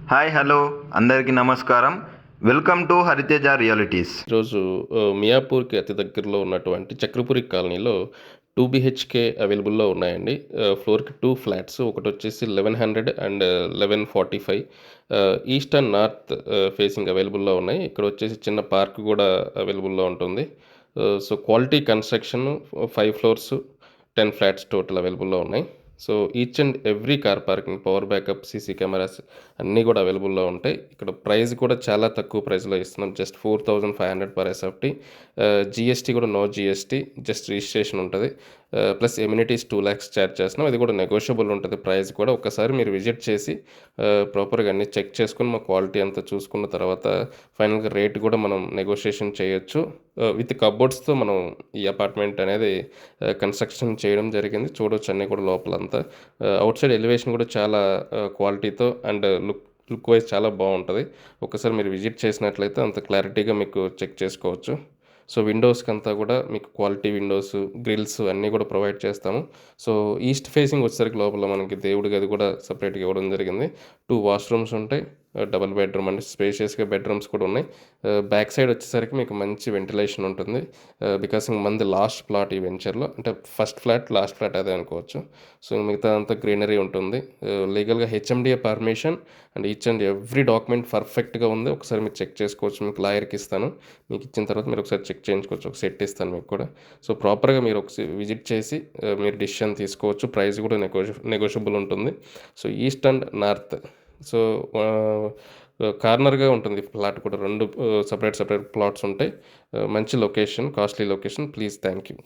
Hi hello అందరికీ నమస్కారం. Welcome to Hariteja realities. ఈరోజు మియాపూర్‌కి అతి దగ్గరలో ఉన్నటువంటి చక్రపురి కాలనీలో 2 బీహెచ్‌కే అవైలబుల్‌లో ఉన్నాయండి. ఫ్లోర్‌కి 2 ఫ్లాట్స్. ఒకటొచ్చేసి 1100 and 1145 east and north facing అవైలబుల్‌లో ఉన్నాయి. ఇక్కడొచ్చేసి చిన్న పార్క్ గూడా అవైలబుల్‌లో ఉంటుంది. So, quality construction 5 floors, 10 flats total అవైలబుల్‌లో ఉన్నాయి. So, each and every car parking, power backup, CC cameras అన్నీ గూడా అవైలబుల్‌లో ఉంటాయి. ఇక్కడ ప్రైస్ కూడా చాలా తక్కువ ప్రైస్‌లో ఇస్తున్నాం. Just 4500 per SFT. జీఎస్టీ కూడా నో జీఎస్టీ. జస్ట్ రిజిస్ట్రేషన్ ఉంటది. ప్లస్ ఎమ్యూనిటీస్ 2,00,000 చార్జ్ చేస్తున్నాం. అది కూడా నెగోషియబుల్ ఉంటది ప్రైస్ కూడా. ఒక్కసారి మీరు విజిట్ చేసి ప్రాపర్‌గా అన్నీ చెక్ చేసుకొని, మా క్వాలిటీ అంతా చూసుకున్న తర్వాత ఫైనల్‌గా రేట్ కూడా మనం నెగోషియేషన్ చేయొచ్చు. విత్ కప్‌బోర్డ్స్‌తో మనం ఈ అపార్ట్మెంట్ అనేది కన్‌స్ట్రక్షన్ చేయడం జరిగింది. చూడొచ్చు అన్నీ కూడా లోపలంతా. ఔట్ సైడ్ ఎలివేషన్ కూడా చాలా క్వాలిటీతో అండ్ లుక్ వైజ్ చాలా బావుంటది. ఒక్కసారి మీరు విజిట్ చేసినట్లయితే అంత క్లారిటీగా మీకు చెక్ చేసుకోవచ్చు. సో, విండోస్‌కంతా కూడా మీకు క్వాలిటీ విండోస్, గ్రిల్స్ అన్నీ కూడా ప్రొవైడ్ చేస్తాము. సో, ఈస్ట్ ఫేసింగ్ వచ్చేసరికి లోపల మనకి దేవుడి గది కూడా సెపరేట్‌గా ఇవ్వడం జరిగింది. 2 వాష్‌రూమ్స్ ఉంటాయి. డబుల్ బెడ్‌రూమ్ అంటే స్పేషియస్‌గా బెడ్‌రూమ్స్ కూడా ఉన్నాయి. బ్యాక్ సైడ్ వచ్చేసరికి మీకు మంచి వెంటిలేషన్ ఉంటుంది. బికాస్ మనది లాస్ట్ ప్లాట్ ఈ వెంచర్‌లో. అంటే ఫస్ట్ ఫ్లాట్, లాస్ట్ ఫ్లాట్ అదే అనుకోవచ్చు. సో, మిగతా అంతా గ్రీనరీ ఉంటుంది. లీగల్‌గా HMDA permission and each and every document పర్ఫెక్ట్‌గా ఉంది. ఒకసారి మీరు చెక్ చేసుకోవచ్చు. మీకు లాయర్‌కి ఇస్తాను. మీకు ఇచ్చిన తర్వాత మీరు ఒకసారి చెక్ చేయించుకోవచ్చు. ఒక సెట్ ఇస్తాను మీకు కూడా. సో, ప్రాపర్‌గా మీరు విజిట్ చేసి మీరు డెసిషన్ తీసుకోవచ్చు. ప్రైస్ కూడా నెగోషియబుల్ ఉంటుంది. So, east and north. So, కార్నర్‌గా ఉంటుంది ఫ్లాట్ కూడా. 2 సెపరేట్ ప్లాట్స్ ఉంటాయి. మంచి location, costly location. Please thank you.